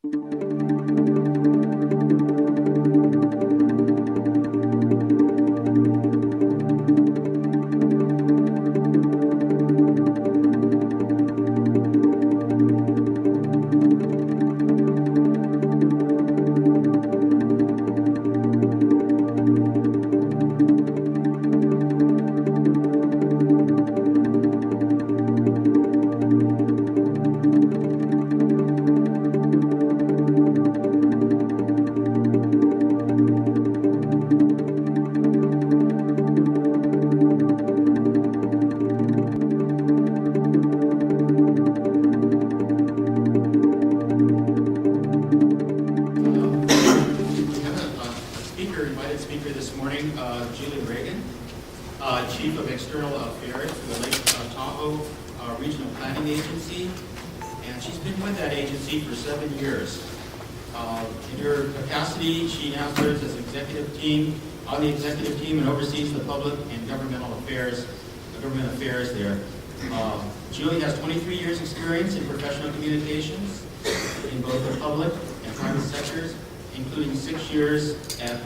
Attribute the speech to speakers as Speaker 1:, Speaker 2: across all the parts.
Speaker 1: Chief of External Affairs for the Lake Tahoe Regional Planning Agency, and she's been with that agency for 7 years. In her capacity, she now serves as on the executive team and oversees the public and government affairs there. Julie has 23 years experience in professional communications in both the public and private sectors, including 6 years at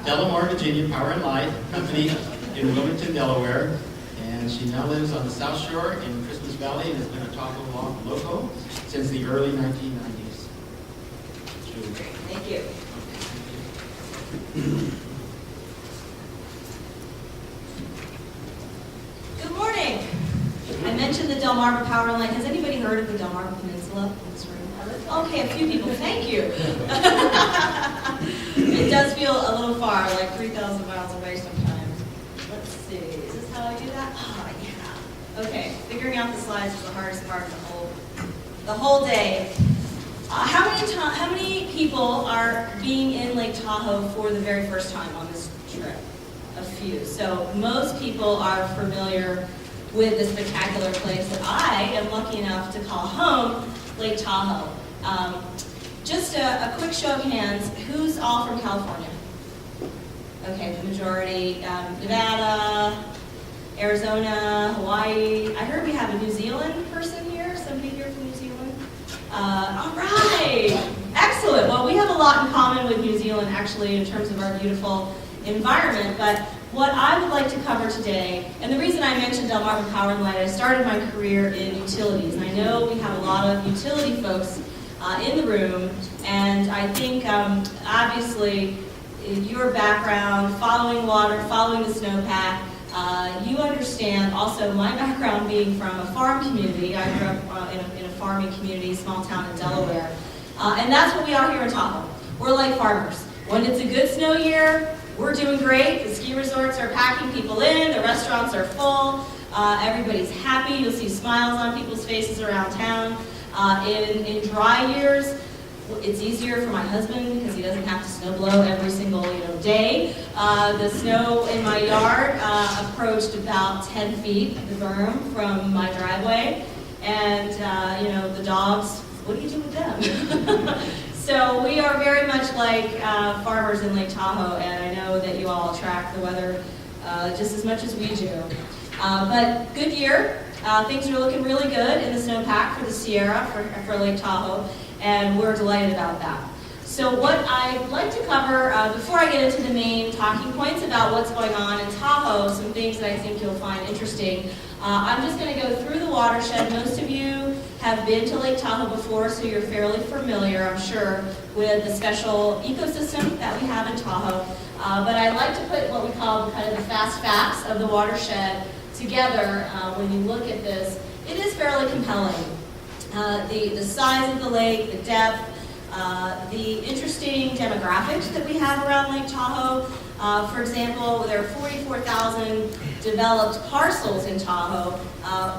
Speaker 1: Delamar, Virginia Power and Light Company in Wilmington, Delaware. And she now lives on the South Shore in Christmas Valley and has been a Tahoe local since the early 1990s. Julie.
Speaker 2: Thank you. Good morning. I mentioned the Delmarva Power and Light. Has anybody heard of the Delmarva Peninsula in this room? Okay, a few people. Thank you. It does feel a little far, like 3,000 miles away sometimes. Let's see. Is this how I do that? Oh, yeah. Okay. Figuring out the slides is the hardest part of the whole day. How many people are being in Lake Tahoe for the very first time on this trip? A few. So most people are familiar with the spectacular place that I am lucky enough to call home, Lake Tahoe. Just a quick show of hands, who's all from California? Okay, the majority. Nevada, Arizona, Hawaii. I heard we have a New Zealand person here. Somebody here from New Zealand? All right, excellent. Well, we have a lot in common with New Zealand, actually, in terms of our beautiful environment. But what I would like to cover today, and the reason I mentioned Delmarva Power and Light, I started my career in utilities, and I know we have a lot of utility folks in the room, and I think obviously your background, following water, following the snowpack, you understand also my background being from a farm community. I grew up in a farming community, small town in Delaware, and that's what we are here in Tahoe. We're like farmers. When it's a good snow year, we're doing great. The ski resorts are packing people in, the restaurants are full, everybody's happy. You'll see smiles on people's faces around town. In dry years, it's easier for my husband because he doesn't have to snow blow every single day. The snow in my yard approached about 10 feet, the berm from my driveway, and the dogs. What do you do with them? So we are very much like farmers in Lake Tahoe, and I know that you all track the weather just as much as we do. But good year. Things are looking really good in the snowpack for the Sierra, for Lake Tahoe, and we're delighted about that. So what I'd like to cover, before I get into the main talking points about what's going on in Tahoe, some things that I think you'll find interesting, I'm just going to go through the watershed. Most of you have been to Lake Tahoe before, so you're fairly familiar, I'm sure, with the special ecosystem that we have in Tahoe. But I'd like to put what we call kind of the fast facts of the watershed together. When you look at this, it is fairly compelling. The size of the lake, the depth, the interesting demographics that we have around Lake Tahoe. For example, there are 44,000 developed parcels in Tahoe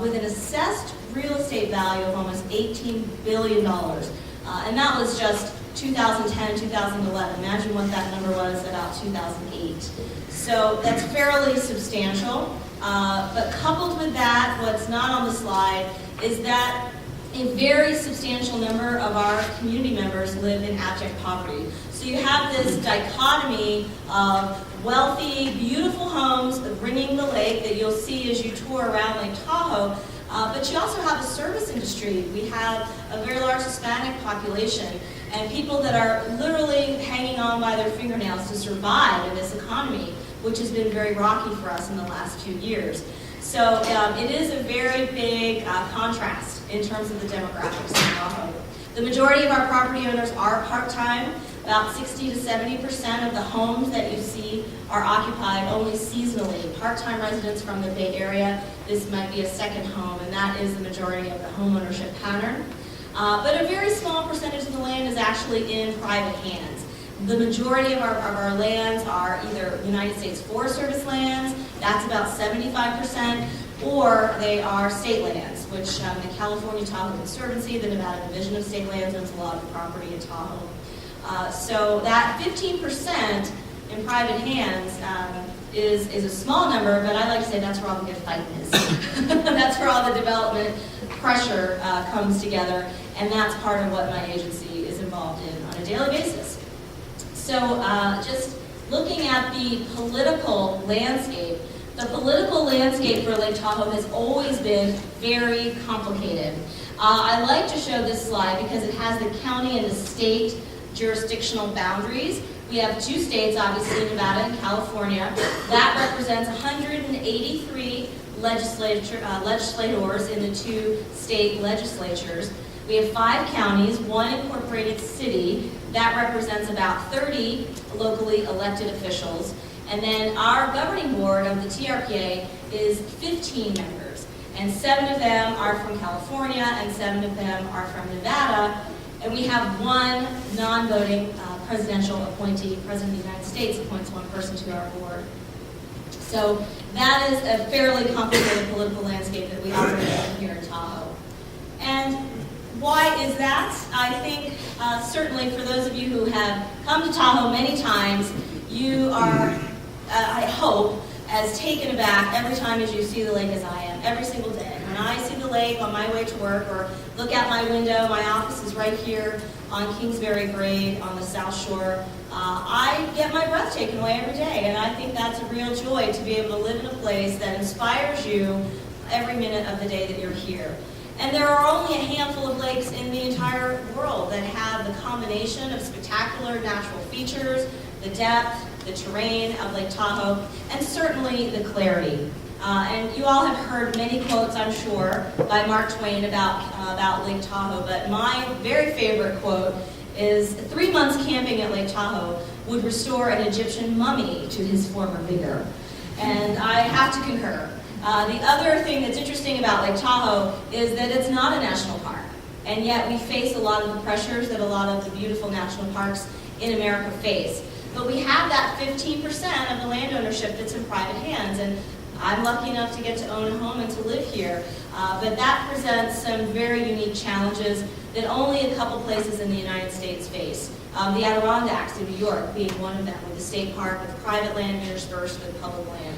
Speaker 2: with an assessed real estate value of almost $18 billion. And that was just 2010, 2011. Imagine what that number was about 2008. So that's fairly substantial. But coupled with that, what's not on the slide is that a very substantial number of our community members live in abject poverty. So you have this dichotomy of wealthy, beautiful homes ringing the lake that you'll see as you tour around Lake Tahoe, But you also have a service industry. We have a very large Hispanic population and people that are literally hanging on by their fingernails to survive in this economy, which has been very rocky for us in the last few years. So it is a very big contrast in terms of the demographics of Tahoe. The majority of our property owners are part-time. About 60 to 70% of the homes that you see are occupied only seasonally. Part-time residents from the Bay Area, this might be a second home, and that is the majority of the home ownership pattern. But a very small percentage of the land is actually in private hands. The majority of our lands are either United States Forest Service lands, that's about 75%, or they are state lands, which the California Tahoe Conservancy, the Nevada Division of State Lands, owns a lot of the property in Tahoe. So that 15% in private hands is a small number, but I like to say that's where all the good fighting is. That's where all the development pressure comes together, and that's part of what my agency is involved in on a daily basis. So just looking at the political landscape, the political landscape for Lake Tahoe has always been very complicated. I like to show this slide because it has the county and the state jurisdictional boundaries. We have two states, obviously, Nevada and California. That represents 183 legislators in the two state legislatures. We have 5 counties, 1 incorporated city. That represents about 30 locally elected officials. And then our governing board of the TRPA is 15 members. And 7 of them are from California and 7 of them are from Nevada. And we have 1 non-voting presidential appointee. President of the United States appoints 1 person to our board. So that is a fairly complicated political landscape that we operate in here in Tahoe. And why is that? I think certainly for those of you who have come to Tahoe many times, you are, I hope, as taken aback every time as you see the lake as I am, every single day. When I see the lake on my way to work or look out my window, my office is right here on Kingsbury Grade on the South Shore, I get my breath taken away every day, and I think that's a real joy to be able to live in a place that inspires you every minute of the day that you're here. And there are only a handful of lakes in the entire world that have the combination of spectacular natural features, the depth, the terrain of Lake Tahoe, and certainly the clarity. And you all have heard many quotes, I'm sure, by Mark Twain about Lake Tahoe, but my very favorite quote is, 3 months camping at Lake Tahoe would restore an Egyptian mummy to his former vigor. And I have to concur. The other thing that's interesting about Lake Tahoe is that it's not a national park, and yet we face a lot of the pressures that a lot of the beautiful national parks in America face. But we have that 15% of the land ownership that's in private hands, and I'm lucky enough to get to own a home and to live here. But that presents some very unique challenges that only a couple places in the United States face. The Adirondacks in New York being one of them, with the state park with private land interspersed with public land.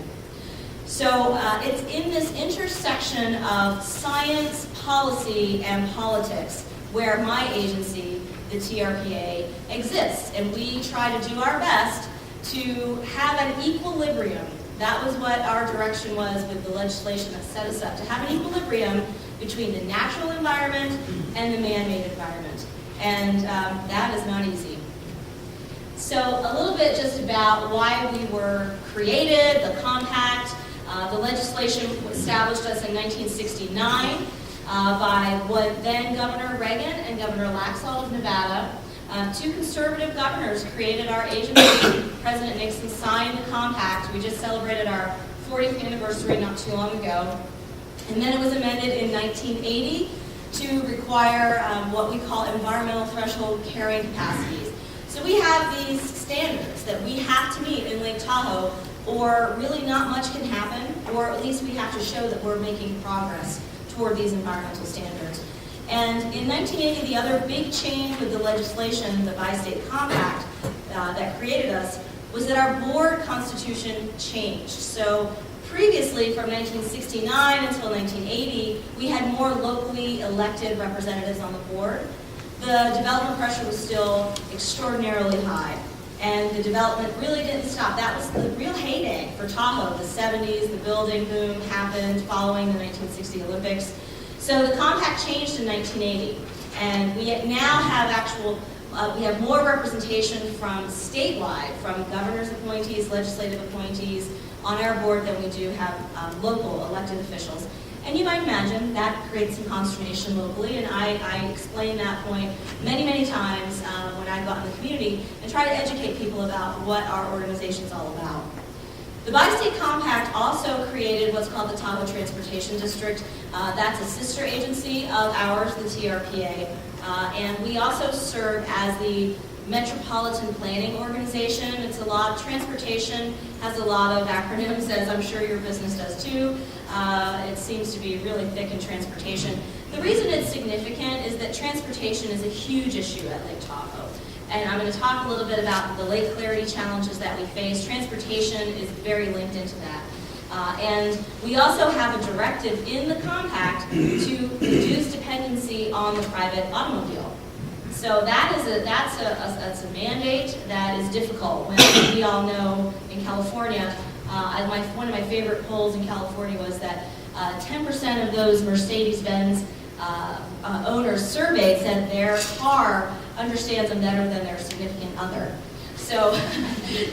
Speaker 2: So it's in this intersection of science, policy, and politics where my agency, the TRPA, exists. And we try to do our best to have an equilibrium. That was what our direction was with the legislation that set us up, to have an equilibrium between the natural environment and the man-made environment. And that is not easy. So a little bit just about why we were created, the compact. The legislation established us in 1969 by what then Governor Regan and Governor Laxalt of Nevada. 2 conservative governors created our agency. President Nixon signed the compact. We just celebrated our 40th anniversary not too long ago. And then it was amended in 1980 to require what we call environmental threshold carrying capacities. So we have these standards that we have to meet in Lake Tahoe, or really not much can happen, or at least we have to show that we're making progress toward these environmental standards. And in 1980, the other big change with the legislation, the Bi-State Compact that created us, was that our board constitution changed. So previously, from 1969 until 1980, we had more locally elected representatives on the board. The development pressure was still extraordinarily high, and the development really didn't stop. That was the real heyday for Tahoe. The 70s, the building boom happened following the 1960 Olympics. So the compact changed in 1980, and we now have we have more representation from statewide, from governor's appointees, legislative appointees on our board than we do have local elected officials. And you might imagine that creates some consternation locally, and I explain that point many, many times when I go out in the community and try to educate people about what our organization is all about. The Bi-State Compact also created what's called the Tahoe Transportation District. That's a sister agency of ours, the TRPA, and we also serve as the Metropolitan Planning Organization. It's a lot, transportation has a lot of acronyms, as I'm sure your business does too. It seems to be really thick in transportation. The reason it's significant is that transportation is a huge issue at Lake Tahoe. And I'm going to talk a little bit about the lake clarity challenges that we face. Transportation is very linked into that. And we also have a directive in the compact to reduce dependency on the private automobile. So that's a mandate that is difficult. When we all know in California, one of my favorite polls in California was that 10% of those Mercedes-Benz owners surveyed said their car understands them better than their significant other. So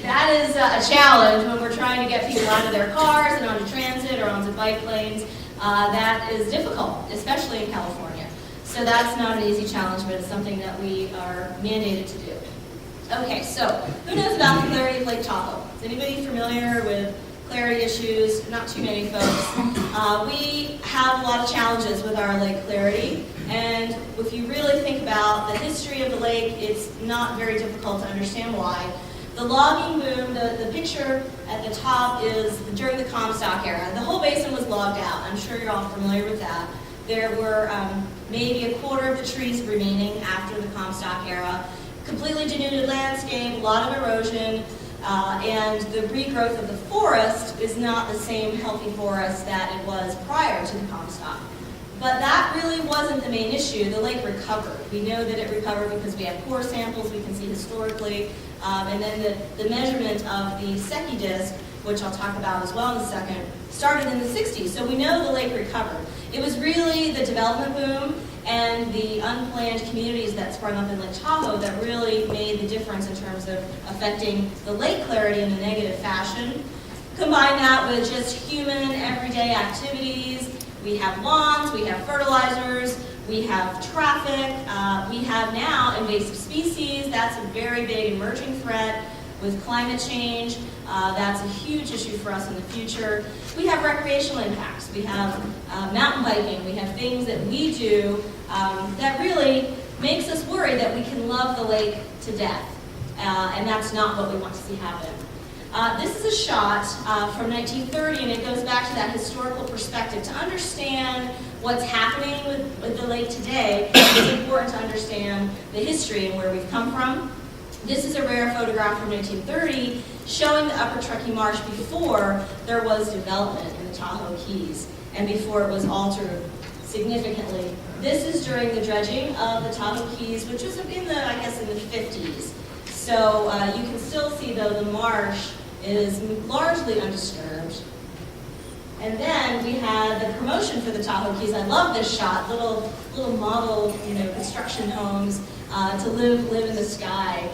Speaker 2: that is a challenge when we're trying to get people out of their cars and onto transit or onto bike lanes. That is difficult, especially in California. So that's not an easy challenge, but it's something that we are mandated to do. Okay, so who knows about the clarity of Lake Tahoe? Is anybody familiar with clarity issues? Not too many folks. We have a lot of challenges with our lake clarity, and if you really think about the history of the lake, it's not very difficult to understand why. The logging boom, the picture at the top is during the Comstock era. The whole basin was logged out. I'm sure you're all familiar with that. There were maybe a quarter of the trees remaining after the Comstock era. Completely denuded landscape, a lot of erosion, and the regrowth of the forest is not the same healthy forest that it was prior to the Comstock. But that really wasn't the main issue. The lake recovered. We know that it recovered because we have core samples we can see historically, and then the measurement of the Secchi disk, which I'll talk about as well in a second, started in the 60s. So we know the lake recovered. It was really the development boom and the unplanned communities that sprung up in Lake Tahoe that really made the difference in terms of affecting the lake clarity in a negative fashion. Combine that with just human everyday activities. We have lawns, we have fertilizers, we have traffic, we have now invasive species. That's a very big emerging threat with climate change. That's a huge issue for us in the future. We have recreational impacts. We have mountain biking. We have things that we do that really makes us worry that we can love the lake to death. And that's not what we want to see happen. This is a shot from 1930, and it goes back to that historical perspective. To understand what's happening with the lake today, it's important to understand the history and where we've come from. This is a rare photograph from 1930 showing the Upper Truckee Marsh before there was development in the Tahoe Keys and before it was altered significantly. This is during the dredging of the Tahoe Keys, which was in the, I guess, in the 50s. So you can still see, though, the marsh is largely undisturbed. And then we had the promotion for the Tahoe Keys. I love this shot, little model, construction homes to live in the sky.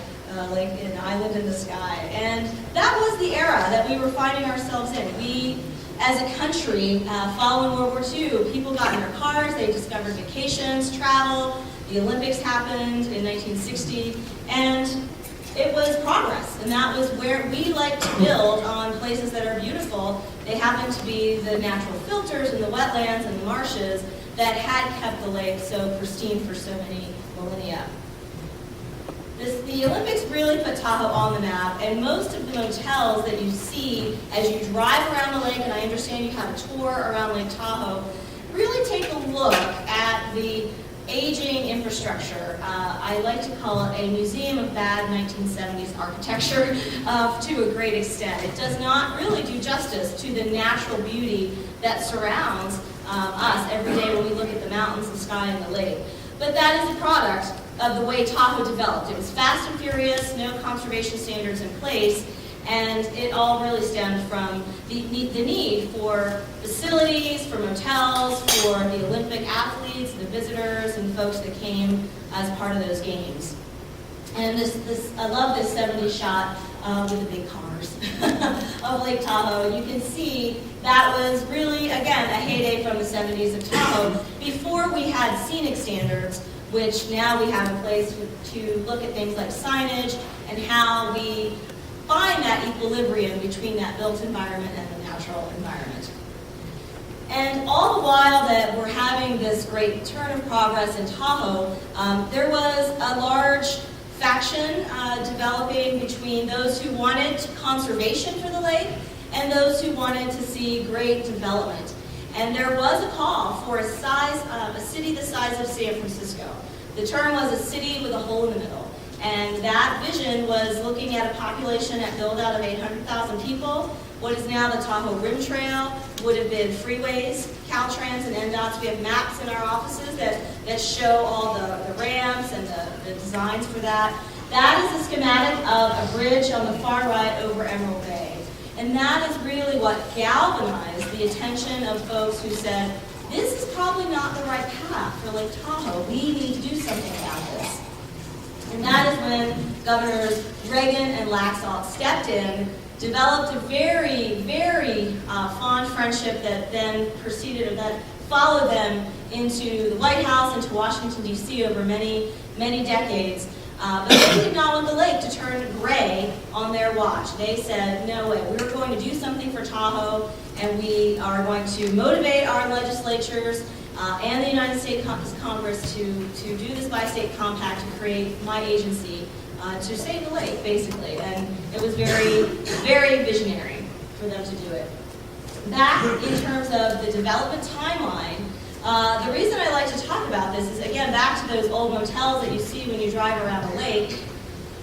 Speaker 2: Like an island in the sky. And that was the era that we were finding ourselves in. We, as a country, following World War II, people got in their cars, they discovered vacations, travel, the Olympics happened in 1960, and it was progress. And that was where we like to build on places that are beautiful. They happen to be the natural filters and the wetlands and the marshes that had kept the lake so pristine for so many millennia. The Olympics really put Tahoe on the map, and most of the motels that you see as you drive around the lake, and I understand you have a tour around Lake Tahoe, really take a look at the aging infrastructure. I like to call it a museum of bad 1970s architecture to a great extent. It does not really do justice to the natural beauty that surrounds us every day when we look at the mountains, the sky, and the lake. But that is a product of the way Tahoe developed. It was fast and furious, no conservation standards in place, and it all really stemmed from the need for facilities, for motels, for the Olympic athletes, the visitors, and folks that came as part of those games. And I love this 70s shot with the big cars of Lake Tahoe. You can see that was really, again, a heyday from the 70s of Tahoe before we had scenic standards, which now we have in place to look at things like signage and how we find that equilibrium between that built environment and the natural environment. And all the while that we're having this great turn of progress in Tahoe, there was a large faction developing between those who wanted conservation for the lake and those who wanted to see great development. And there was a call for a city the size of San Francisco. The term was a city with a hole in the middle. And that vision was looking at a population at build-out of 800,000 people. What is now the Tahoe Rim Trail would have been freeways, Caltrans, and NDOTs. We have maps in our offices that show all the ramps and the designs for that. That is a schematic of a bridge on the far right over Emerald Bay. And that is really what galvanized the attention of folks who said, this is probably not the right path for Lake Tahoe. We need to do something about this. And that is when Governors Regan and Laxalt stepped in, developed a very, very fond friendship that then proceeded, or that followed them into the White House, into Washington, D.C. over many, many decades. But they did not want the lake to turn gray on their watch. They said, no way, we're going to do something for Tahoe, and we are going to motivate our legislatures and the United States Congress to do this bi-state compact to create my agency to save the lake, basically. And it was very, very visionary for them to do it. Back in terms of the development timeline, the reason I like to talk about this is, again, back to those old motels that you see when you drive around the lake.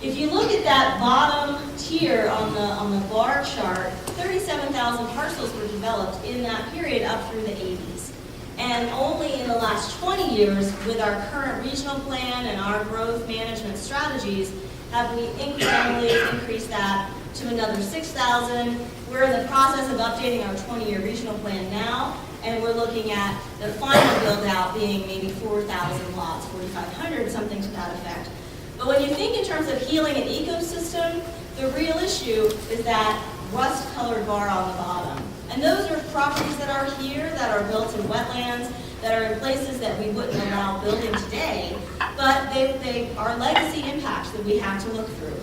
Speaker 2: If you look at that bottom tier on the bar chart, 37,000 parcels were developed in that period up through the 80s. And only in the last 20 years, with our current regional plan and our growth management strategies, have we incrementally increased that to another 6,000. We're in the process of updating our 20-year regional plan now, and we're looking at the final build-out being maybe 4,000 lots, 4,500, something to that effect. But when you think in terms of healing an ecosystem, the real issue is that rust-colored bar on the bottom. And those are properties that are here, that are built in wetlands, that are in places that we wouldn't allow building today, but they are legacy impacts that we have to look through.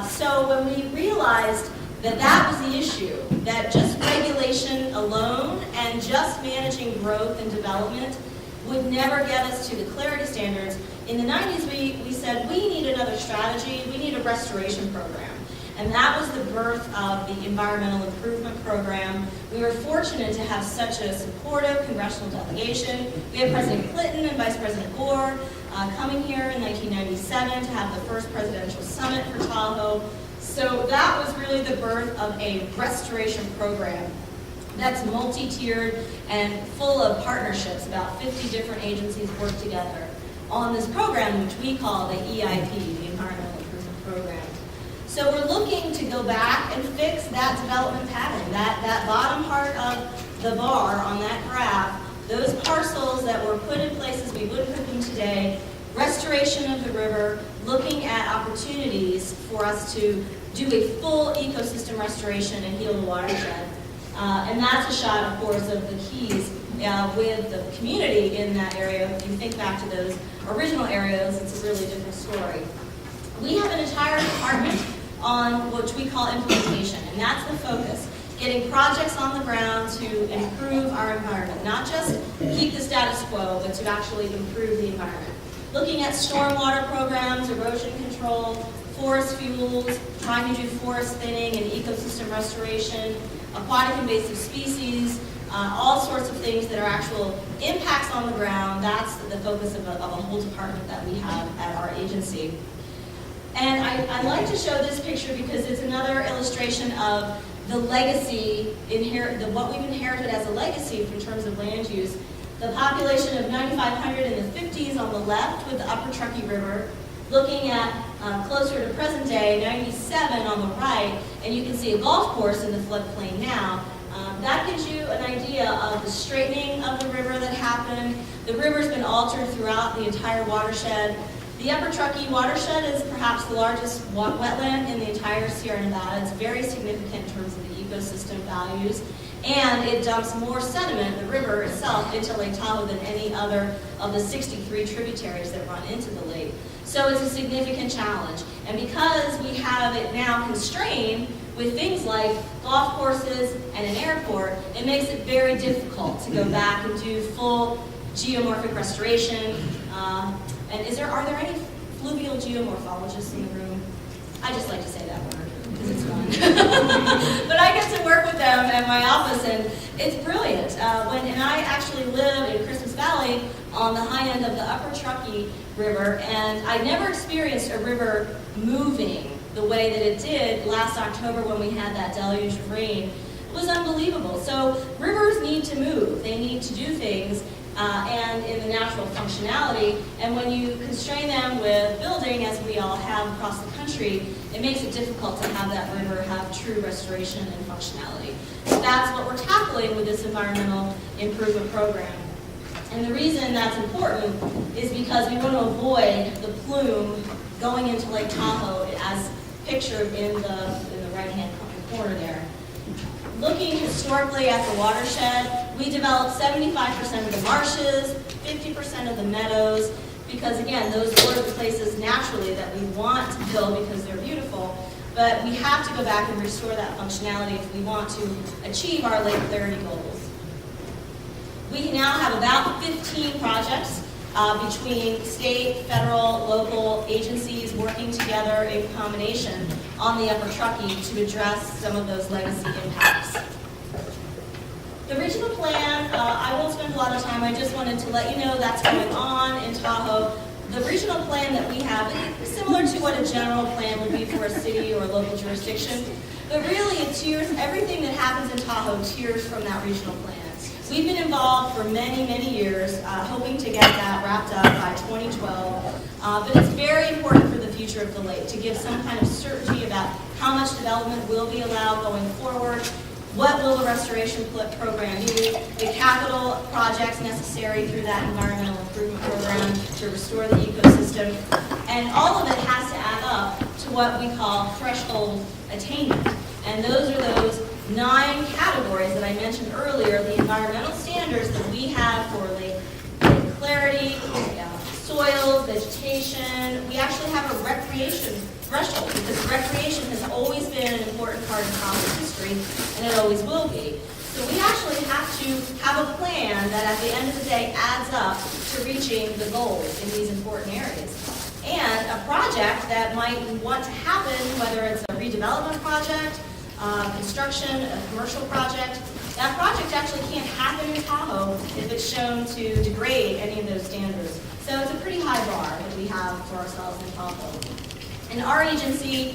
Speaker 2: So when we realized that that was the issue, that just regulation alone and just managing growth and development would never get us to the clarity standards, in the 90s we said we need another strategy, we need a restoration program. And that was the birth of the Environmental Improvement Program. We were fortunate to have such a supportive congressional delegation. We had President Clinton and Vice President Gore coming here in 1997 to have the first presidential summit for Tahoe. So that was really the birth of a restoration program that's multi-tiered and full of partnerships. About 50 different agencies work together on this program, which we call the EIP, the Environmental Improvement Program. So we're looking to go back and fix that development pattern, that bottom part of the bar on that graph, those parcels that were put in places we wouldn't put them today, restoration of the river, looking at opportunities for us to do a full ecosystem restoration and heal the watershed. And that's a shot, of course, of the Keys with the community in that area. If you think back to those original areas, it's a really different story. We have an entire department on what we call implementation, and that's the focus. Getting projects on the ground to improve our environment, not just keep the status quo, but to actually improve the environment. Looking at stormwater programs, erosion control, forest fuels, trying to do forest thinning and ecosystem restoration, aquatic invasive species, all sorts of things that are actual impacts on the ground. That's the focus of a whole department that we have at our agency. And I like to show this picture because it's another illustration of the legacy, what we've inherited as a legacy in terms of land use. The population of 9,500 in the 50s on the left with the Upper Truckee River, looking at closer to present day, 97 on the right, and you can see a golf course in the floodplain now. That gives you an idea of the straightening of the river The river's been altered throughout the entire watershed. The Upper Truckee watershed is perhaps the largest wetland in the entire Sierra Nevada. It's very significant in terms of the ecosystem values, and it dumps more sediment, the river itself, into Lake Tahoe than any other of the 63 tributaries that run into the lake. So it's a significant challenge. And because we have it now constrained with things like golf courses and an airport, it makes it very difficult to go back and do full geomorphic restoration. And are there any fluvial geomorphologists in the room? I just like to say that word because it's fun. But I get to work with them at my office, and it's brilliant. And I actually live in Christmas Valley on the high end of the Upper Truckee River, and I never experienced a river moving the way that it did last October when we had that deluge of rain. It was unbelievable. So rivers need to move. They need to do things. And in the natural functionality, and when you constrain them with building, as we all have across the country, it makes it difficult to have that river have true restoration and functionality. So that's what we're tackling with this environmental improvement program. And the reason that's important is because we want to avoid the plume going into Lake Tahoe as pictured in the right-hand corner there. Looking historically at the watershed, we developed 75% of the marshes, 50% of the meadows, because again, those were the places naturally that we want to build because they're beautiful, but we have to go back and restore that functionality if we want to achieve our lake clarity goals. We now have about 15 projects between state, federal, local agencies working together in combination on the Upper Truckee to address some of those legacy impacts. The regional plan, I won't spend a lot of time, I just wanted to let you know that's going on in Tahoe. The regional plan that we have is similar to what a general plan would be for a city or a local jurisdiction, but really it tiers, everything that happens in Tahoe tiers from that regional plan. We've been involved for many, many years, hoping to get that wrapped up by 2012. But it's very important for the future of the lake to give some kind of certainty about how much development will be allowed going forward, what will the restoration program be, the capital projects necessary through that environmental improvement program to restore the ecosystem. And all of it has to add up to what we call threshold attainment. And those are those 9 categories that I mentioned earlier, the environmental standards that we have for lake clarity, soils, vegetation. We actually have a recreation threshold because recreation has always been an important part of Tahoe's history, and it always will be. So we actually have to have a plan that at the end of the day adds up to reaching the goals in these important areas. And a project that might want to happen, whether it's a redevelopment project, construction, a commercial project, that project actually can't happen in Tahoe if it's shown to degrade any of those standards. So it's a pretty high bar that we have for ourselves in Tahoe. In our agency,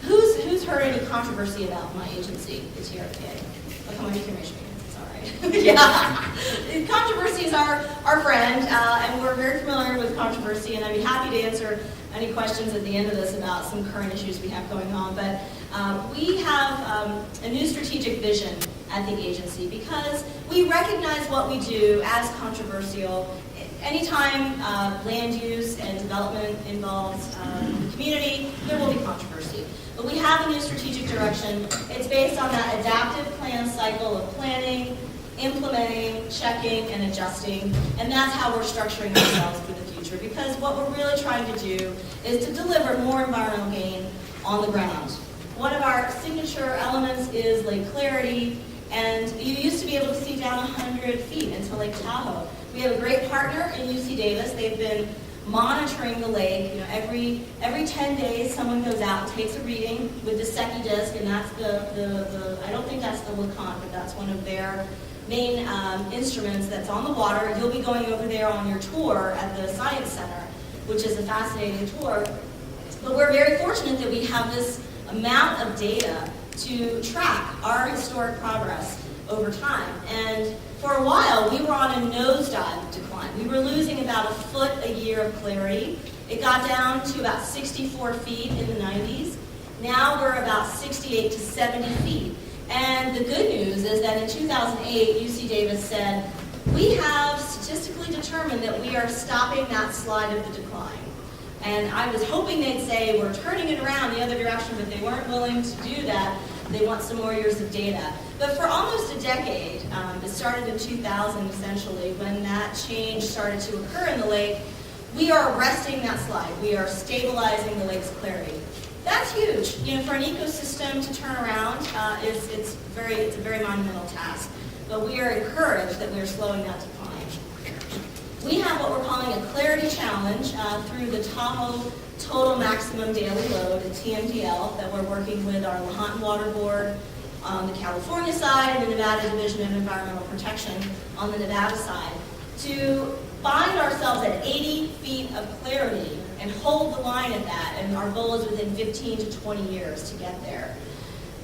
Speaker 2: who's heard any controversy about my agency, the TRPA? Oh, come on, you can raise your hand. It's all right. Yeah. Controversy is our friend, and we're very familiar with controversy, and I'd be happy to answer any questions at the end of this about some current issues we have going on. But we have a new strategic vision at the agency because we recognize what we do as controversial. Anytime land use and development involves the community, there will be controversy. But we have a new strategic direction. It's based on that adaptive plan cycle of planning, implementing, checking, and adjusting. And that's how we're structuring ourselves for the future, because what we're really trying to do is to deliver more environmental gain on the ground. One of our signature elements is lake clarity, and you used to be able to see down 100 feet into Lake Tahoe. We have a great partner in UC Davis. They've been monitoring the lake. You know, every 10 days, someone goes out and takes a reading with the Secchi disc, and that's the I don't think that's the LeConte, but that's one of their main instruments that's on the water. You'll be going over there on your tour at the Science Center, which is a fascinating tour. But we're very fortunate that we have this amount of data to track our historic progress over time. And for a while, we were on a nosedive decline. We were losing about a foot a year of clarity. It got down to about 64 feet in the 90s. Now we're about 68 to 70 feet. And the good news is that in 2008, UC Davis said, we have statistics determined that we are stopping that slide of the decline. And I was hoping they'd say we're turning it around the other direction, but they weren't willing to do that. They want some more years of data. But for almost a decade, it started in 2000 essentially, when that change started to occur in the lake, we are arresting that slide. We are stabilizing the lake's clarity. That's huge. You know, for an ecosystem to turn around, it's a very monumental task. But we are encouraged that we are slowing that decline. We have what we're calling a clarity challenge through the Tahoe Total Maximum Daily Load, a TMDL, that we're working with our Lahontan Water Board on the California side and the Nevada Division of Environmental Protection on the Nevada side, to find ourselves at 80 feet of clarity and hold the line at that, and our goal is within 15 to 20 years to get there.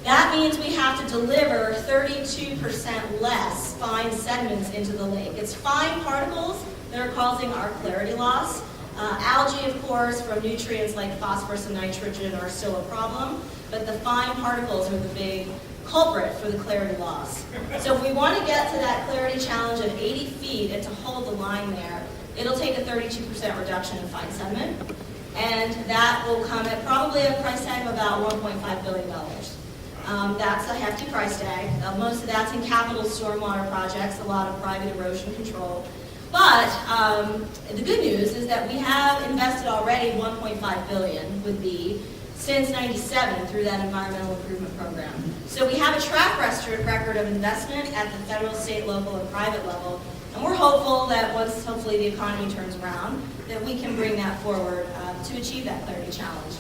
Speaker 2: That means we have to deliver 32% less fine sediments into the lake. It's fine particles that are causing our clarity loss. Algae, of course, from nutrients like phosphorus and nitrogen are still a problem, but the fine particles are the big culprit for the clarity loss. So if we want to get to that clarity challenge of 80 feet and to hold the line there, it'll take a 32% reduction in fine sediment, and that will come at probably a price tag of about $1.5 billion. That's a hefty price tag. Most of that's in capital stormwater projects, a lot of private erosion control. But the good news is that we have invested already $1.5 billion with B since '97 through that environmental improvement program. So we have a track record of investment at the federal, state, local, and private level, and we're hopeful that once hopefully the economy turns around, that we can bring that forward to achieve that clarity challenge.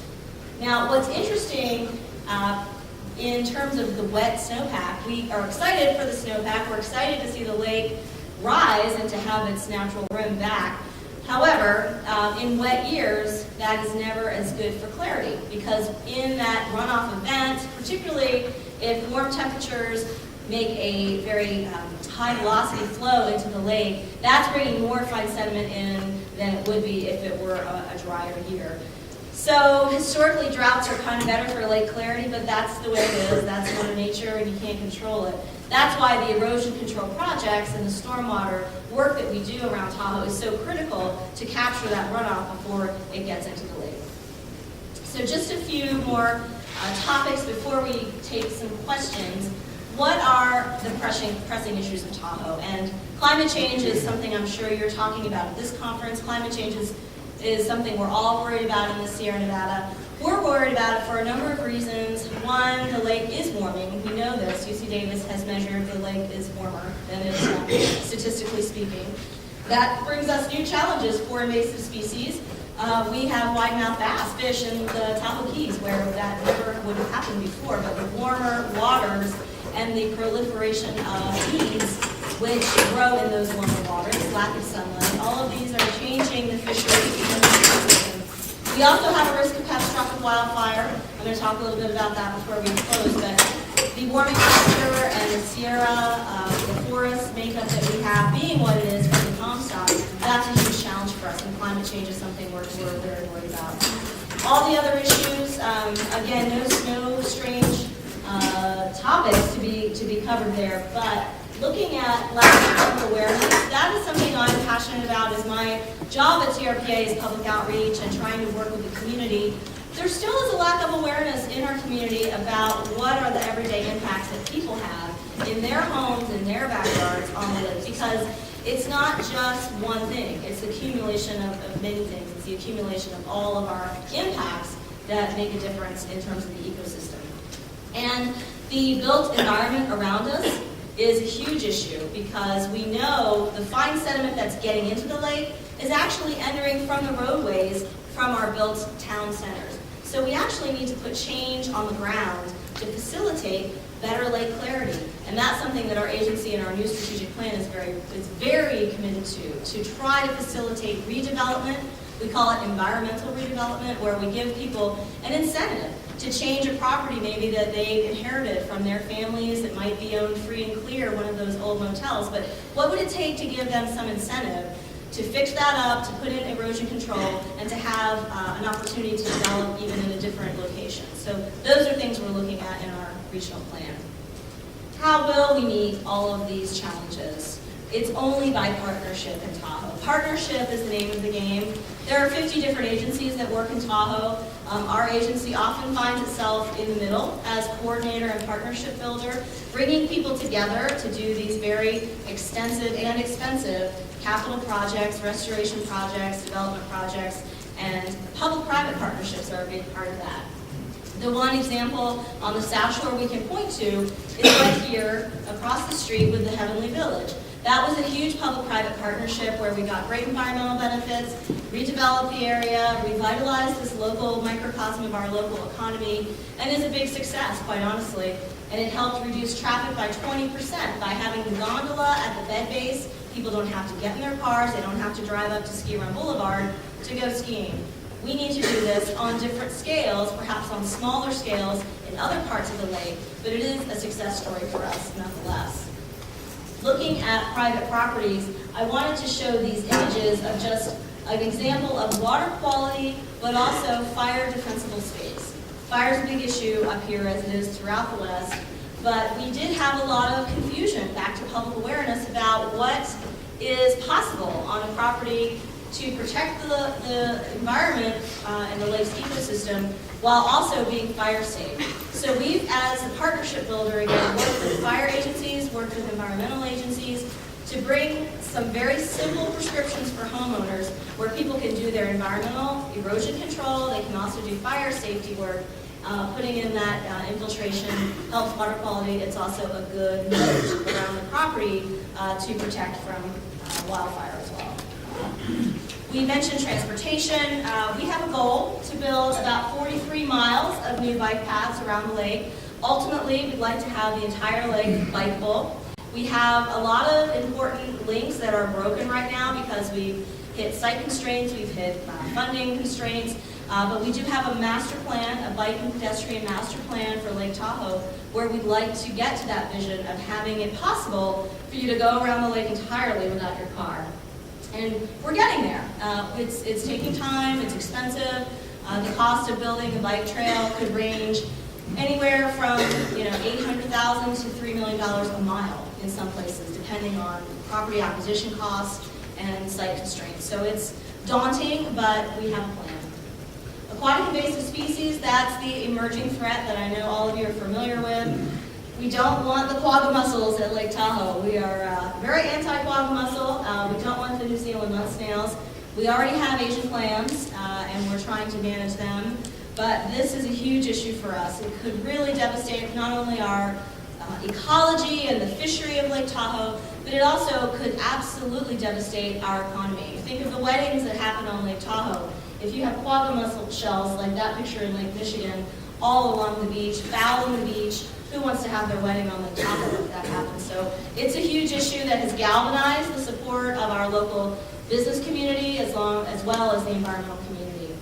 Speaker 2: Now, what's interesting in terms of the wet snowpack, we are excited for the snowpack. We're excited to see the lake rise and to have its natural rim back. However, in wet years, that is never as good for clarity, because in that runoff event, particularly if warm temperatures make a very high velocity flow into the lake, that's bringing more fine sediment in than it would be if it were a drier year. So historically, droughts are kind of better for lake clarity, but that's the way it is. That's Mother Nature, and you can't control it. That's why the erosion control projects and the stormwater work that we do around Tahoe is so critical to capture that runoff before it gets into the lake. So just a few more topics before we take some questions. What are the pressing issues of Tahoe? And climate change is something I'm sure you're talking about at this conference. Climate change is something we're all worried about in the Sierra Nevada. We're worried about it for a number of reasons. One, the lake is warming. We know this. UC Davis has measured the lake is warmer than it is statistically speaking. That brings us new challenges for invasive species. We have wide-mouthed bass fish in the Tahoe Keys, where that never would have happened before, but the warmer waters and the proliferation of weeds, which grow in those warmer waters, lack of sunlight, all of these are changing the fishery ecosystem. We also have a risk of catastrophic wildfire. I'm going to talk a little bit about that before we close, but the warming temperature and the Sierra, the forest makeup that we have being what it is from the Comstock, that's a huge challenge for us, and climate change is something we're very worried about. All the other issues, again, no strange topics to be covered there, but looking at lack of public awareness, that is something I'm passionate about. Is my job at TRPA is public outreach and trying to work with the community. There still is a lack of awareness in our community about what are the everyday impacts that people have in their homes, in their backyards on the lake, because it's not just one thing. It's the accumulation of many things. It's the accumulation of all of our impacts that make a difference in terms of the ecosystem. And the built environment around us is a huge issue, because we know the fine sediment that's getting into the lake is actually entering from the roadways from our built town centers. So we actually need to put change on the ground to facilitate better lake clarity. And that's something that our agency and our new strategic plan is very committed to try to facilitate redevelopment. We call it environmental redevelopment, where we give people an incentive to change a property maybe that they inherited from their families. It might be owned free and clear, one of those old motels, but what would it take to give them some incentive to fix that up, to put in erosion control, and to have an opportunity to develop even in a different location? So those are things we're looking at in our regional plan. How will we meet all of these challenges? It's only by partnership in Tahoe. Partnership is the name of the game. There are 50 different agencies that work in Tahoe. Our agency often finds itself in the middle as coordinator and partnership builder, bringing people together to do these very extensive and expensive capital projects, restoration projects, development projects, and public-private partnerships are a big part of that. The one example on the South Shore we can point to is right here across the street with the Heavenly Village. That was a huge public-private partnership where we got great environmental benefits, redeveloped the area, revitalized this local microcosm of our local economy, and is a big success, quite honestly. And it helped reduce traffic by 20% by having the gondola at the bed base. People don't have to get in their cars, they don't have to drive up to Ski Run Boulevard to go skiing. We need to do this on different scales, perhaps on smaller scales in other parts of the lake, but it is a success story for us nonetheless. Looking at private properties, I wanted to show these images of just an example of water quality, but also fire defensible space. Fire is a big issue up here as it is throughout the West, but we did have a lot of confusion, back to public awareness, about what is possible on a property to protect the environment and the lake's ecosystem while also being fire safe. So we've, as a partnership builder, again, worked with fire agencies, worked with environmental agencies to bring some very simple prescriptions for homeowners where people can do their environmental erosion control, they can also do fire safety work. Putting in that infiltration helps water quality. It's also a good moat around the property to protect from wildfire as well. We mentioned transportation. We have a goal to build about 43 miles of new bike paths around the lake. Ultimately, we'd like to have the entire lake bikeable. We have a lot of important links that are broken right now because we've hit site constraints, we've hit funding constraints, but we do have a master plan, a bike and pedestrian master plan for Lake Tahoe, where we'd like to get to that vision of having it possible for you to go around the lake entirely without your car. And we're getting there. It's taking time, it's expensive. The cost of building a bike trail could range anywhere from $800,000 to $3 million a mile in some places, depending on property acquisition costs and site constraints. So it's daunting, but we have a plan. Aquatic invasive species, that's the emerging threat that I know all of you are familiar with. We don't want the quagga mussels at Lake Tahoe. We are very anti-quagga mussel. We don't want the New Zealand mud snails. We already have Asian clams, and we're trying to manage them. But this is a huge issue for us. It could really devastate not only our ecology and the fishery of Lake Tahoe, but it also could absolutely devastate our economy. Think of the weddings that happen on Lake Tahoe. If you have quagga mussel shells, like that picture in Lake Michigan, all along the beach, fouling the beach, who wants to have their wedding on Lake Tahoe if that happens? So it's a huge issue that has galvanized the support of our local business community as well as the environmental community.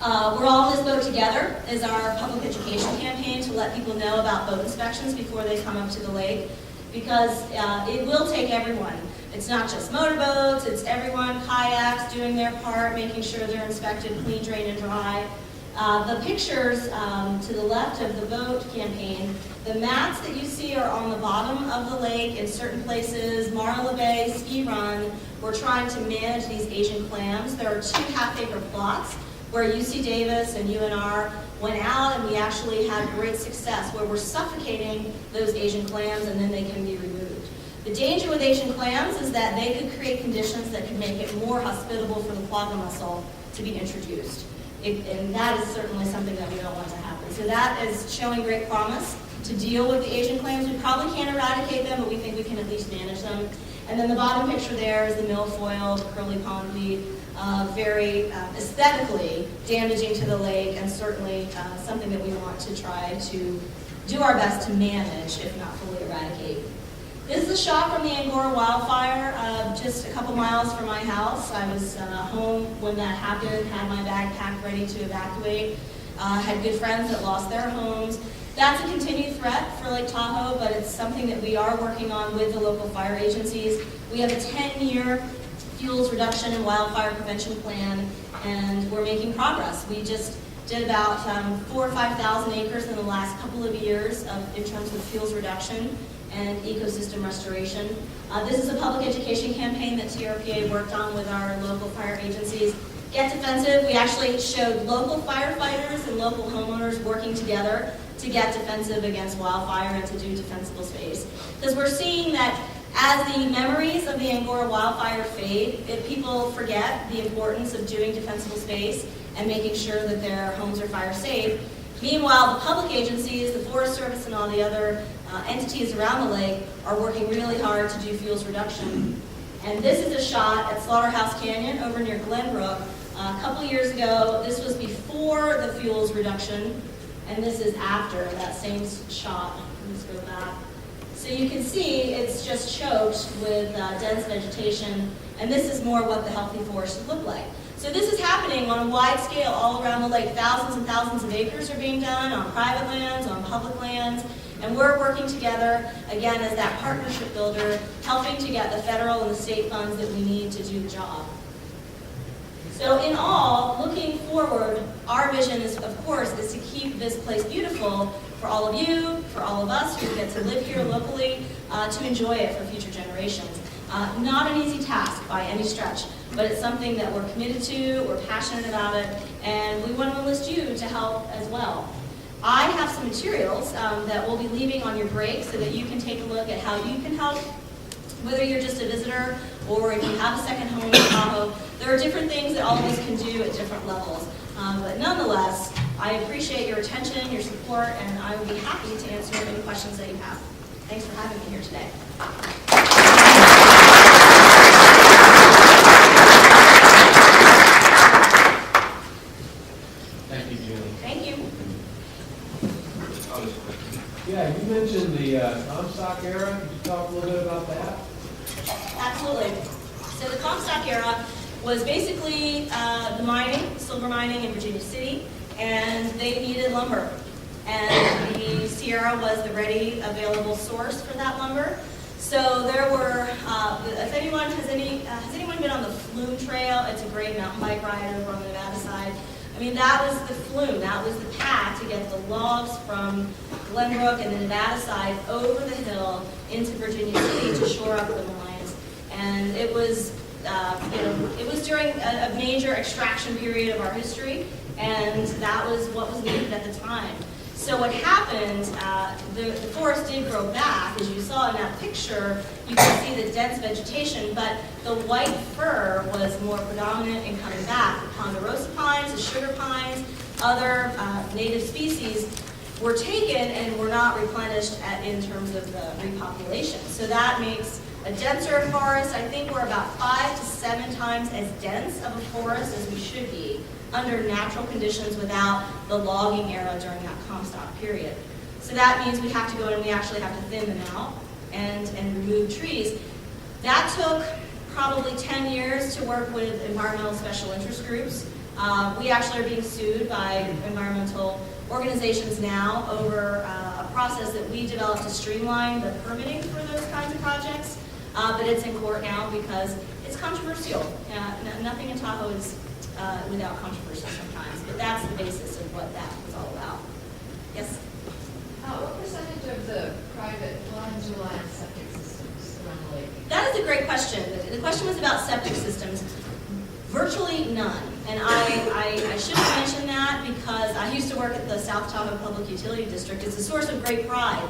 Speaker 2: We're all in this boat together is our public education campaign to let people know about boat inspections before they come up to the lake, because it will take everyone. It's not just motorboats, it's everyone, kayaks doing their part, making sure they're inspected, clean, drain, and dry. The pictures to the left of the boat campaign, the mats that you see are on the bottom of the lake in certain places, Marla Bay, Ski Run. We're trying to manage these Asian clams. There are 2 half-acre plots where UC Davis and UNR went out, and we actually had great success where we're suffocating those Asian clams and then they can be removed. The danger with Asian clams is that they could create conditions that could make it more hospitable for the quagga mussel to be introduced. And that is certainly something that we don't want to happen. So that is showing great promise to deal with the Asian clams. We probably can't eradicate them, but we think we can at least manage them. And then the bottom picture there is the milfoil, the curly pondweed, very aesthetically damaging to the lake, and certainly something that we want to try to do our best to manage, if not fully eradicate. This is a shot from the Angora wildfire, just a couple miles from my house. I was home when that happened, had my bag packed ready to evacuate, had good friends that lost their homes. That's a continued threat for Lake Tahoe, but it's something that we are working on with the local fire agencies. We have a 10-year fuels reduction and wildfire prevention plan, and we're making progress. We just did about 4,000 or 5,000 acres in the last couple of years in terms of fuels reduction. and ecosystem restoration. This is a public education campaign that TRPA worked on with our local fire agencies. Get Defensive, we actually showed local firefighters and local homeowners working together to get defensive against wildfire and to do defensible space. Because we're seeing that as the memories of the Angora wildfire fade, people forget the importance of doing defensible space and making sure that their homes are fire safe. Meanwhile, the public agencies, the Forest Service, and all the other entities around the lake are working really hard to do fuels reduction. And this is a shot at Slaughterhouse Canyon over near Glenbrook. A couple years ago, this was before the fuels reduction, and this is after that same shot. Let's go back. So you can see it's just choked with dense vegetation, and this is more what the healthy forest should look like. So this is happening on a wide scale all around the lake. Thousands and thousands of acres are being done on private lands, on public lands, and we're working together, again, as that partnership builder, helping to get the federal and the state funds that we need to do the job. So in all, looking forward, our vision is, of course, is to keep this place beautiful for all of you, for all of us who get to live here locally, to enjoy it for future generations. Not an easy task by any stretch, but it's something that we're committed to, we're passionate about it, and we want to enlist you to help as well. I have some materials that we'll be leaving on your break so that you can take a look at how you can help, whether you're just a visitor or if you have a second home in Tahoe. There are different things that all of us can do at different levels. But nonetheless, I appreciate your attention, your support, and I will be happy to answer any questions that you have. Thanks for having me here today.
Speaker 1: Thank you, Julie.
Speaker 2: Thank you.
Speaker 3: Yeah, you mentioned the Comstock era. Could you talk a little bit about that?
Speaker 2: Absolutely. So the Comstock era was basically the mining, silver mining in Virginia City, and they needed lumber. And the Sierra was the ready available source for that lumber. So there were, if anyone, has anyone been on the Flume Trail? It's a great mountain bike ride over on the Nevada side. I mean, that was the flume, that was the path to get the logs from Glenbrook and the Nevada side over the hill into Virginia City to shore up the mines. And it was, it was during a major extraction period of our history, and that was what was needed at the time. So what happened, the forest did grow back. As you saw in that picture, you can see the dense vegetation, but the white fir was more predominant in coming back. The ponderosa pines, the sugar pines, other native species were taken and were not replenished in terms of the repopulation. So that makes a denser forest. I think we're about 5 to 7 times as dense of a forest as we should be under natural conditions without the logging era during that Comstock period. So that means we have to go in and we actually have to thin them out and remove trees. That took probably 10 years to work with environmental special interest groups. We actually are being sued by environmental organizations now over a process that we developed to streamline the permitting for those kinds of projects, but it's in court now because it's controversial. Nothing in Tahoe is without controversy sometimes, but that's the basis of what that was all about. Yes?
Speaker 4: What percentage of the private lines rely on septic systems around the lake?
Speaker 2: That is a great question. The question was about septic systems. Virtually none. And I should have mentioned that because I used to work at the South Tahoe Public Utility District. It's a source of great pride.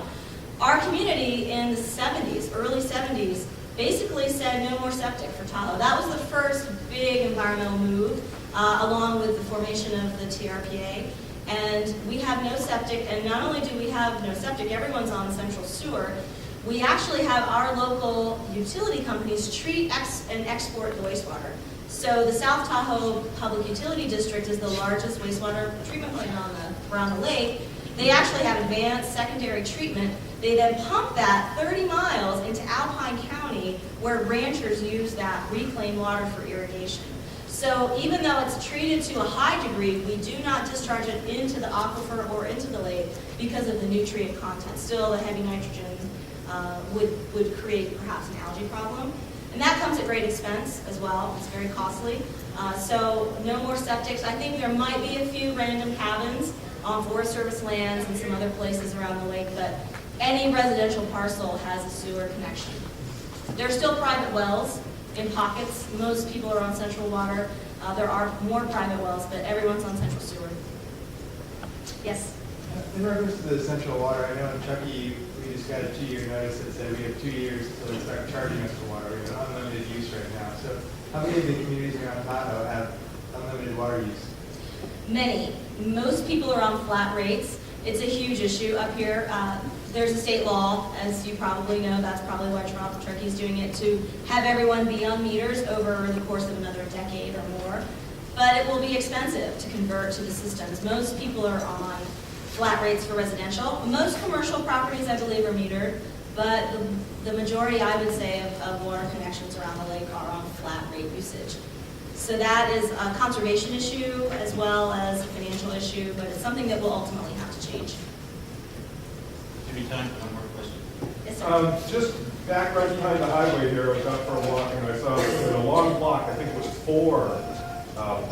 Speaker 2: Our community in the 70s, early 70s, basically said no more septic for Tahoe. That was the first big environmental move, along with the formation of the TRPA. And we have no septic, and not only do we have no septic, everyone's on central sewer. We actually have our local utility companies treat and export the wastewater. So the South Tahoe Public Utility District is the largest wastewater treatment plant around the lake. They actually have advanced secondary treatment. They then pump that 30 miles into Alpine County, where ranchers use that reclaimed water for irrigation. So even though it's treated to a high degree, we do not discharge it into the aquifer or into the lake because of the nutrient content. Still, the heavy nitrogen would create perhaps an algae problem. And that comes at great expense as well. It's very costly. So no more septics. I think there might be a few random cabins on Forest Service lands and some other places around the lake, but any residential parcel has a sewer connection. There are still private wells in pockets. Most people are on central water. There are more private wells, but everyone's on central sewer. Yes?
Speaker 5: In regards to the central water, I know in Chucky, we just got a 2-year notice that said we have 2 years until they start charging us for water. We have unlimited use right now. So how many of the communities around Tahoe have unlimited water use?
Speaker 2: Many. Most people are on flat rates. It's a huge issue up here. There's a state law, as you probably know, that's probably why Truckee is doing it, to have everyone be on meters over the course of another decade or more. But it will be expensive to convert to the systems. Most people are on flat rates for residential. Most commercial properties, I believe, are metered, but the majority, I would say, of water connections around the lake are on flat rate usage. So that is a conservation issue as well as a financial issue, but it's something that will ultimately have to change.
Speaker 1: Maybe time for one more question.
Speaker 2: Yes, sir.
Speaker 6: Just back right behind the highway here, I was out for a walk and I saw in a long block, I think it was 4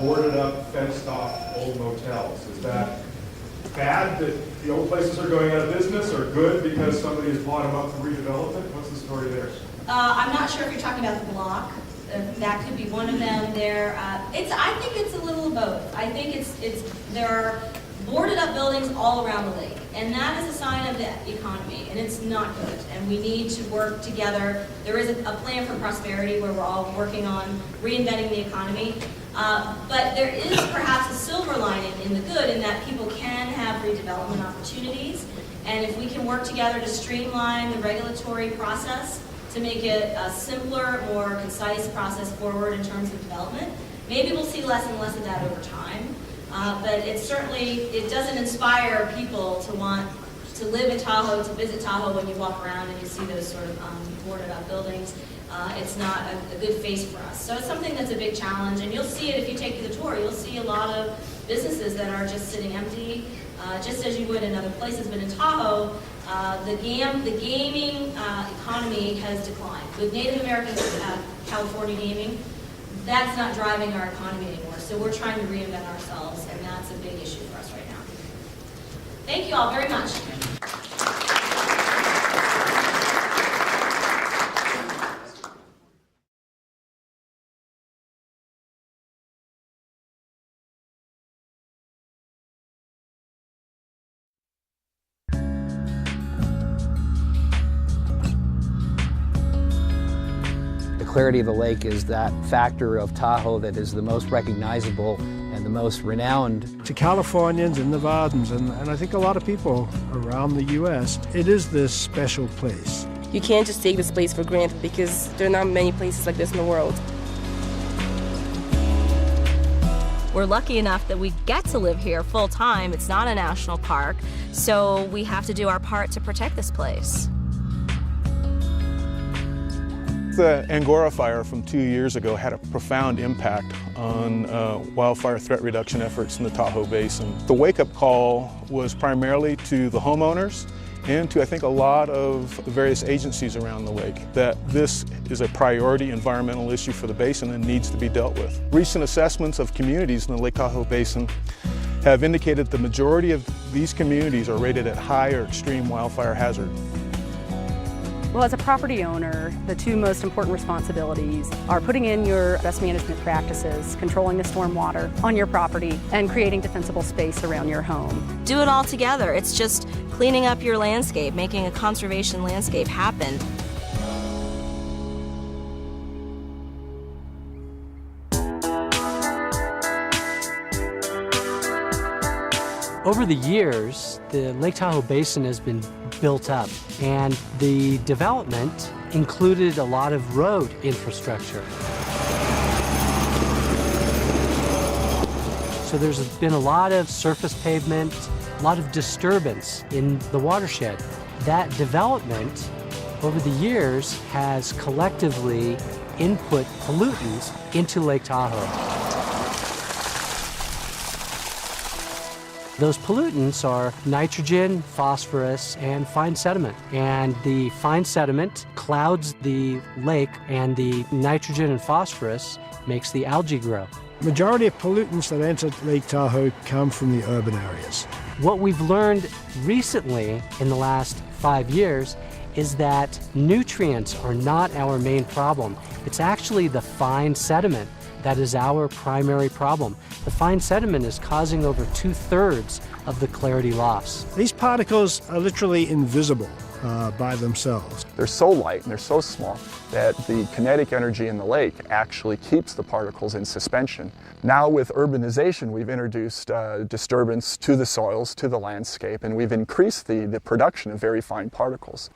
Speaker 6: boarded up, fenced off old motels. Is that bad that the old places are going out of business, or good because somebody has bought them up for redevelopment? What's the story there?
Speaker 2: I'm not sure if you're talking about the block. That could be one of them. There, I think it's a little of both. I think there are boarded up buildings all around the lake, and that is a sign of the economy, and it's not good. And we need to work together. There is a plan for prosperity where we're all working on reinventing the economy. But there is perhaps a silver lining in the good, in that people can have redevelopment opportunities, and if we can work together to streamline the regulatory process to make it a simpler, more concise process forward in terms of development, maybe we'll see less and less of that over time. But it doesn't inspire people to want to live in Tahoe, to visit Tahoe when you walk around and you see those sort of boarded up buildings. It's not a good face for us. So it's something that's a big challenge, and you'll see it if you take the tour. You'll see a lot of businesses that are just sitting empty, just as you would in other places. But in Tahoe, the gaming economy has declined. With Native American California gaming, that's not driving our economy anymore. So we're trying to reinvent ourselves, and that's a big issue for us right now. Thank you all very much.
Speaker 7: The clarity of the lake is that factor of Tahoe that is the most recognizable and the most renowned.
Speaker 8: To Californians and Nevadans, and I think a lot of people around the U.S., it is this special place.
Speaker 9: You can't just take this place for granted because there are not many places like this in the world.
Speaker 10: We're lucky enough that we get to live here full time. It's not a national park, so we have to do our part to protect this place.
Speaker 11: The Angora fire from 2 years ago had a profound impact on wildfire threat reduction efforts in the Tahoe Basin. The wake-up call was primarily to the homeowners and to, I think, a lot of various agencies around the lake that this is a priority environmental issue for the basin and needs to be dealt with. Recent assessments of communities in the Lake Tahoe Basin have indicated the majority of these communities are rated at high or extreme wildfire hazard.
Speaker 12: Well, as a property owner, the 2 most important responsibilities are putting in your best management practices, controlling the storm water on your property, and creating defensible space around your home.
Speaker 10: Do it all together. It's just cleaning up your landscape, making a conservation landscape happen.
Speaker 13: Over the years, the Lake Tahoe Basin has been built up, and the development included a lot of road infrastructure. So there's been a lot of surface pavement, a lot of disturbance in the watershed. That development over the years has collectively input pollutants into Lake Tahoe. Those pollutants are nitrogen, phosphorus, and fine sediment. And the fine sediment clouds the lake, and the nitrogen and phosphorus makes the algae grow.
Speaker 8: Majority of pollutants that enter Lake Tahoe come from the urban areas.
Speaker 13: What we've learned recently in the last 5 years is that nutrients are not our main problem. It's actually the fine sediment that is our primary problem. The fine sediment is causing over 2/3 of the clarity loss.
Speaker 8: These particles are literally invisible by themselves.
Speaker 14: They're so light and they're so small that the kinetic energy in the lake actually keeps the particles in suspension. Now with urbanization, we've introduced disturbance to the soils, to the landscape, and we've increased the production of very fine particles.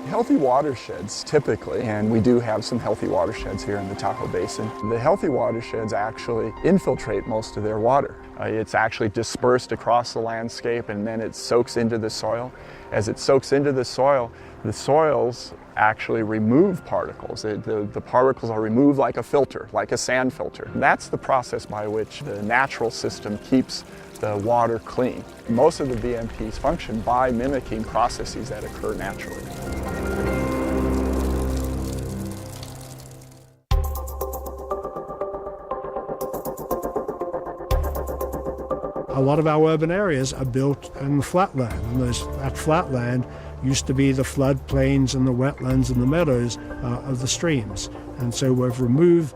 Speaker 14: Healthy watersheds typically, and we do have some healthy watersheds here in the Tahoe Basin, the healthy watersheds actually infiltrate most of their water. It's actually dispersed across the landscape and then it soaks into the soil. As it soaks into the soils actually remove particles. The particles are removed like a filter, like a sand filter. That's the process by which the natural system keeps the water clean. Most of the BMPs function by mimicking processes that occur naturally.
Speaker 8: A lot of our urban areas are built in the flatland, and that flatland used to be the floodplains and the wetlands and the meadows of the streams. And so we've removed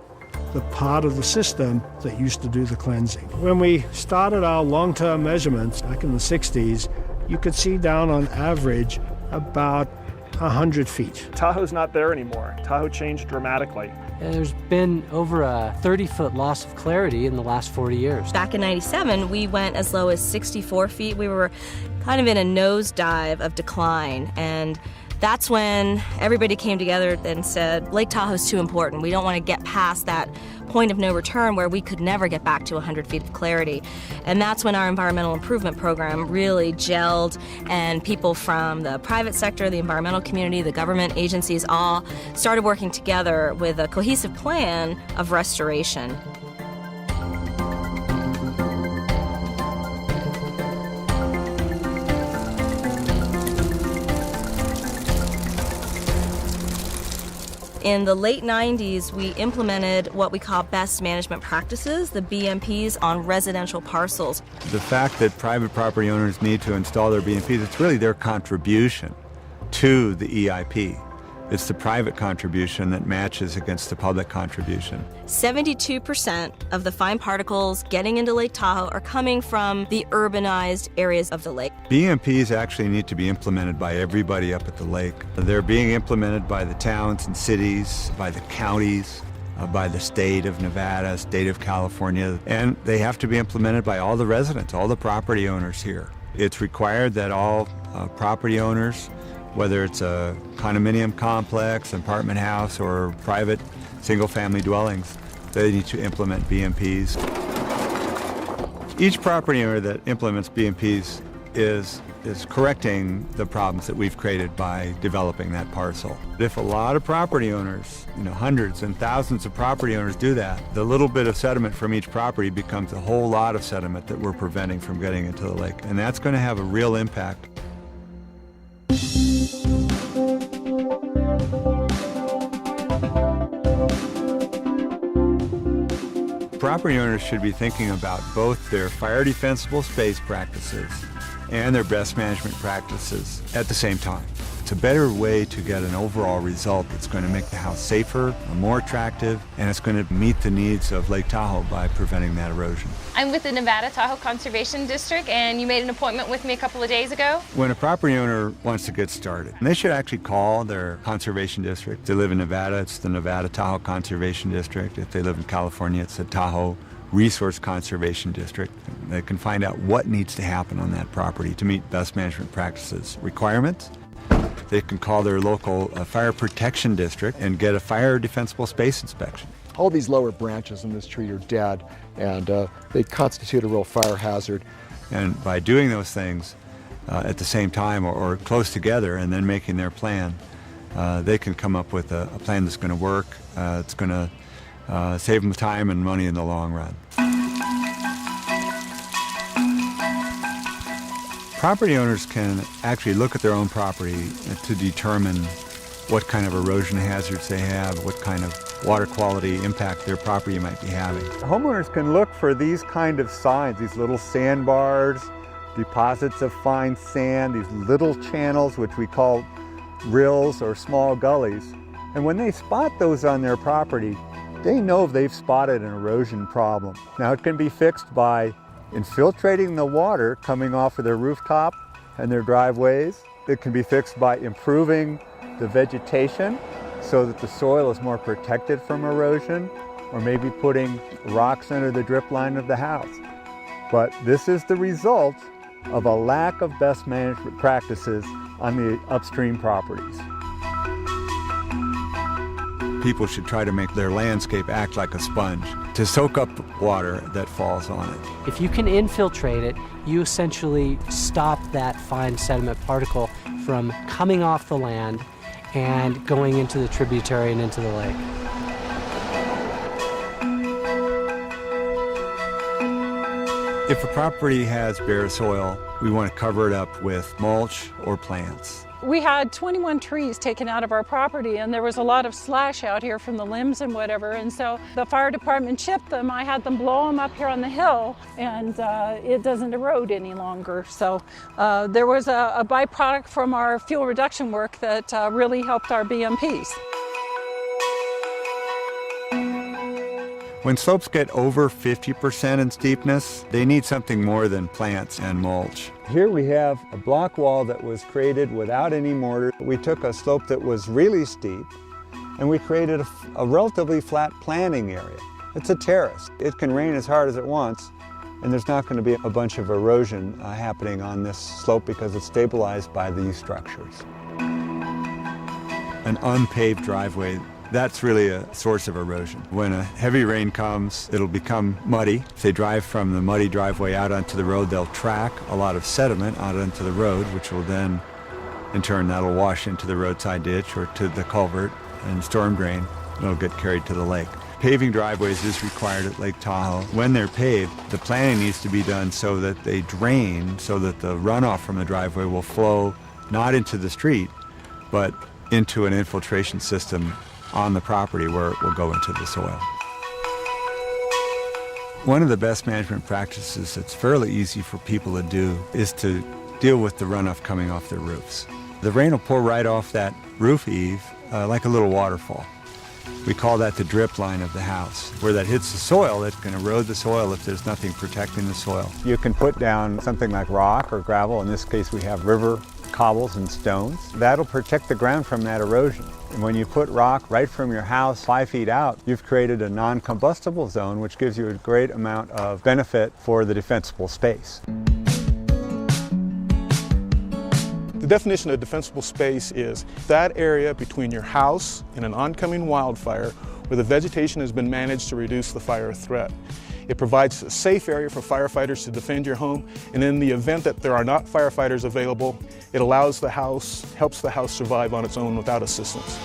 Speaker 8: the part of the system that used to do the cleansing. When we started our long-term measurements back in the 60s, you could see down on average about 100 feet.
Speaker 15: Tahoe's not there anymore. Tahoe changed dramatically.
Speaker 13: There's been over a 30-foot loss of clarity in the last 40 years.
Speaker 10: Back in '97, we went as low as 64 feet. We were kind of in a nosedive of decline, and that's when everybody came together and said, Lake Tahoe's too important. We don't want to get past that point of no return where we could never get back to 100 feet of clarity. And that's when our environmental improvement program really gelled, and people from the private sector, the environmental community, the government agencies all started working together with a cohesive plan of restoration. In the late 90s, we implemented what we call best management practices, the BMPs, on residential parcels.
Speaker 16: The fact that private property owners need to install their BMPs, it's really their contribution to the EIP. It's the private contribution that matches against the public contribution.
Speaker 10: 72% of the fine particles getting into Lake Tahoe are coming from the urbanized areas of the lake.
Speaker 16: BMPs actually need to be implemented by everybody up at the lake. They're being implemented by the towns and cities, by the counties, by the state of Nevada, state of California, and they have to be implemented by all the residents, all the property owners here. It's required that all property owners, whether it's a condominium complex, apartment house, or private single-family dwellings, they need to implement BMPs. Each property owner that implements BMPs is correcting the problems that we've created by developing that parcel. If a lot of property owners, hundreds and thousands of property owners do that, the little bit of sediment from each property becomes a whole lot of sediment that we're preventing from getting into the lake. And that's going to have a real impact. Property owners should be thinking about both their fire defensible space practices and their best management practices at the same time. It's a better way to get an overall result that's going to make the house safer, more attractive, and it's going to meet the needs of Lake Tahoe by preventing that erosion.
Speaker 17: I'm with the Nevada Tahoe Conservation District, and you made an appointment with me a couple of days ago.
Speaker 16: When a property owner wants to get started, they should actually call their conservation district. If they live in Nevada, it's the Nevada Tahoe Conservation District. If they live in California, it's the Tahoe Resource Conservation District. They can find out what needs to happen on that property to meet best management practices requirements. They can call their local fire protection district and get a fire defensible space inspection.
Speaker 18: All these lower branches in this tree are dead, and they constitute a real fire hazard.
Speaker 16: And by doing those things at the same time or close together and then making their plan, they can come up with a plan that's going to work. It's going to save them time and money in the long run. Property owners can actually look at their own property to determine what kind of erosion hazards they have, what kind of water quality impact their property might be having.
Speaker 19: Homeowners can look for these kind of signs, these little sandbars, deposits of fine sand, these little channels which we call rills or small gullies. And when they spot those on their property, they know they've spotted an erosion problem. Now it can be fixed by infiltrating the water coming off of their rooftop and their driveways. It can be fixed by improving the vegetation so that the soil is more protected from erosion, or maybe putting rocks under the drip line of the house. But this is the result of a lack of best management practices on the upstream properties.
Speaker 16: People should try to make their landscape act like a sponge to soak up water that falls on it.
Speaker 13: If you can infiltrate it, you essentially stop that fine sediment particle from coming off the land and going into the tributary and into the lake.
Speaker 16: If a property has bare soil, we want to cover it up with mulch or plants.
Speaker 20: We had 21 trees taken out of our property, and there was a lot of slash out here from the limbs and whatever, and so the fire department chipped them. I had them blow them up here on the hill, and it doesn't erode any longer. So there was a byproduct from our fuel reduction work that really helped our BMPs.
Speaker 16: When slopes get over 50% in steepness, they need something more than plants and mulch.
Speaker 19: Here we have a block wall that was created without any mortar. We took a slope that was really steep and we created a relatively flat planting area. It's a terrace. It can rain as hard as it wants, and there's not going to be a bunch of erosion happening on this slope because it's stabilized by these structures.
Speaker 16: An unpaved driveway, that's really a source of erosion. When a heavy rain comes, it'll become muddy. If they drive from the muddy driveway out onto the road, they'll track a lot of sediment out onto the road, which will then, in turn, that'll wash into the roadside ditch or to the culvert and storm drain, and it'll get carried to the lake. Paving driveways is required at Lake Tahoe. When they're paved, the planning needs to be done so that they drain, so that the runoff from the driveway will flow not into the street, but into an infiltration system on the property where it will go into the soil. One of the best management practices that's fairly easy for people to do is to deal with the runoff coming off their roofs. The rain will pour right off that roof eave like a little waterfall. We call that the drip line of the house. Where that hits the soil, it can erode the soil if there's nothing protecting the soil.
Speaker 19: You can put down something like rock or gravel. In this case, we have river cobbles and stones. That'll protect the ground from that erosion. And when you put rock right from your house 5 feet out, you've created a non-combustible zone, which gives you a great amount of benefit for the defensible space.
Speaker 6: The definition of defensible space is that area between your house and an oncoming wildfire where the vegetation has been managed to reduce the fire threat. It provides a safe area for firefighters to defend your home, and in the event that there are not firefighters available, it helps the house survive on its own without assistance.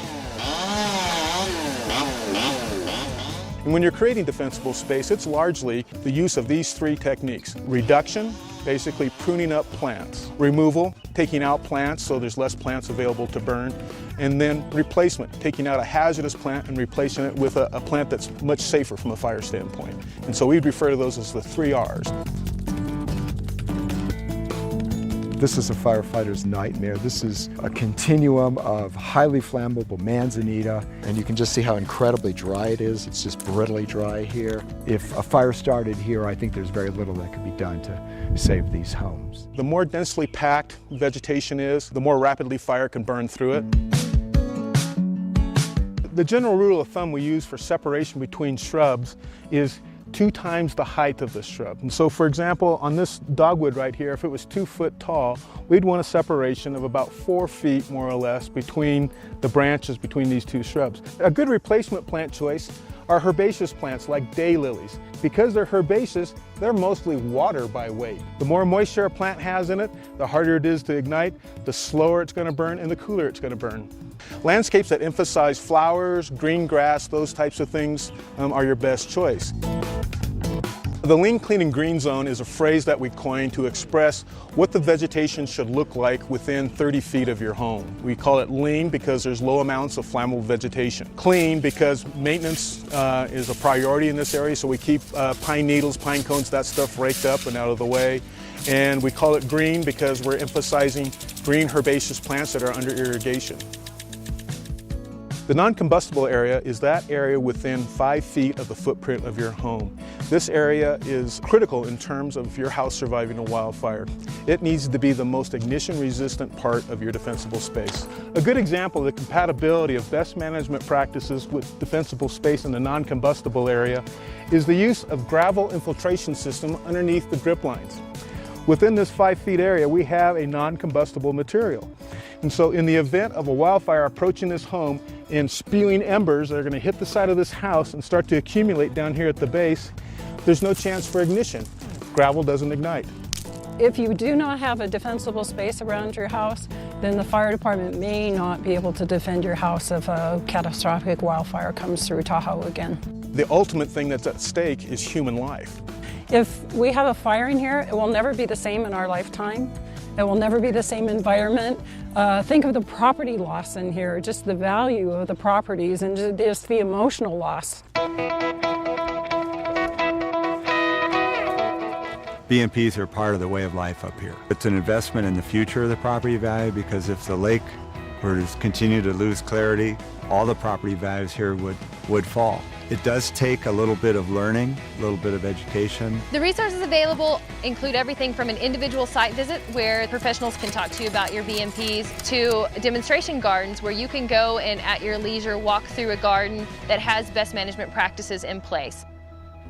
Speaker 6: And when you're creating defensible space, it's largely the use of these three techniques. Reduction, basically pruning up plants. Removal, taking out plants so there's less plants available to burn. And then replacement, taking out a hazardous plant and replacing it with a plant that's much safer from a fire standpoint. And so we'd refer to those as the 3 R's.
Speaker 18: This is a firefighter's nightmare. This is a continuum of highly flammable manzanita, and you can just see how incredibly dry it is. It's just brittly dry here. If a fire started here, I think there's very little that could be done to save these homes.
Speaker 6: The more densely packed vegetation is, the more rapidly fire can burn through it. The general rule of thumb we use for separation between shrubs is 2 times the height of the shrub. And so, for example, on this dogwood right here, if it was 2 foot tall, we'd want a separation of about 4 feet, more or less, between the branches between these 2 shrubs. A good replacement plant choice are herbaceous plants like daylilies. Because they're herbaceous, they're mostly water by weight. The more moisture a plant has in it, the harder it is to ignite, the slower it's going to burn, and the cooler it's going to burn. Landscapes that emphasize flowers, green grass, those types of things are your best choice.
Speaker 11: The lean, clean, and green zone is a phrase that we coined to express what the vegetation should look like within 30 feet of your home. We call it lean because there's low amounts of flammable vegetation. Clean because maintenance is a priority in this area, so we keep pine needles, pine cones, that stuff raked up and out of the way. And we call it green because we're emphasizing green herbaceous plants that are under irrigation. The non-combustible area is that area within 5 feet of the footprint of your home. This area is critical in terms of your house surviving a wildfire. It needs to be the most ignition-resistant part of your defensible space. A good example of the compatibility of best management practices with defensible space in the non-combustible area is the use of gravel infiltration system underneath the drip lines. Within this 5 feet area, we have a non-combustible material. And so in the event of a wildfire approaching this home and spewing embers that are going to hit the side of this house and start to accumulate down here at the base, there's no chance for ignition. Gravel doesn't ignite.
Speaker 20: If you do not have a defensible space around your house, then the fire department may not be able to defend your house if a catastrophic wildfire comes through Tahoe again.
Speaker 11: The ultimate thing that's at stake is human life.
Speaker 20: If we have a fire in here, it will never be the same in our lifetime. It will never be the same environment. Think of the property loss in here, just the value of the properties and just the emotional loss.
Speaker 16: BMPs are part of the way of life up here. It's an investment in the future of the property value because if the lake were to continue to lose clarity, all the property values here would fall. It does take a little bit of learning, a little bit of education.
Speaker 17: The resources available include everything from an individual site visit where professionals can talk to you about your BMPs to demonstration gardens where you can go and at your leisure walk through a garden that has best management practices in place.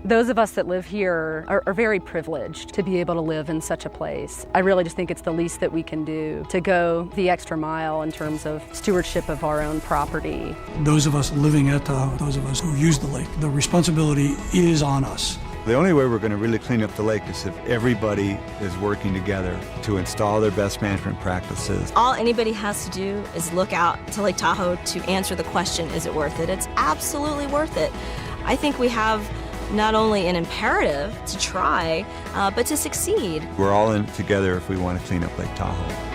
Speaker 12: Those of us that live here are very privileged to be able to live in such a place. I really just think it's the least that we can do to go the extra mile in terms of stewardship of our own property.
Speaker 21: Those of us living at Tahoe, those of us who use the lake, the responsibility is on us.
Speaker 16: The only way we're going to really clean up the lake is if everybody is working together to install their best management practices.
Speaker 10: All anybody has to do is look out to Lake Tahoe to answer the question, is it worth it? It's absolutely worth it. I think we have not only an imperative to try, but to succeed.
Speaker 16: We're all in together if we want to clean up Lake Tahoe.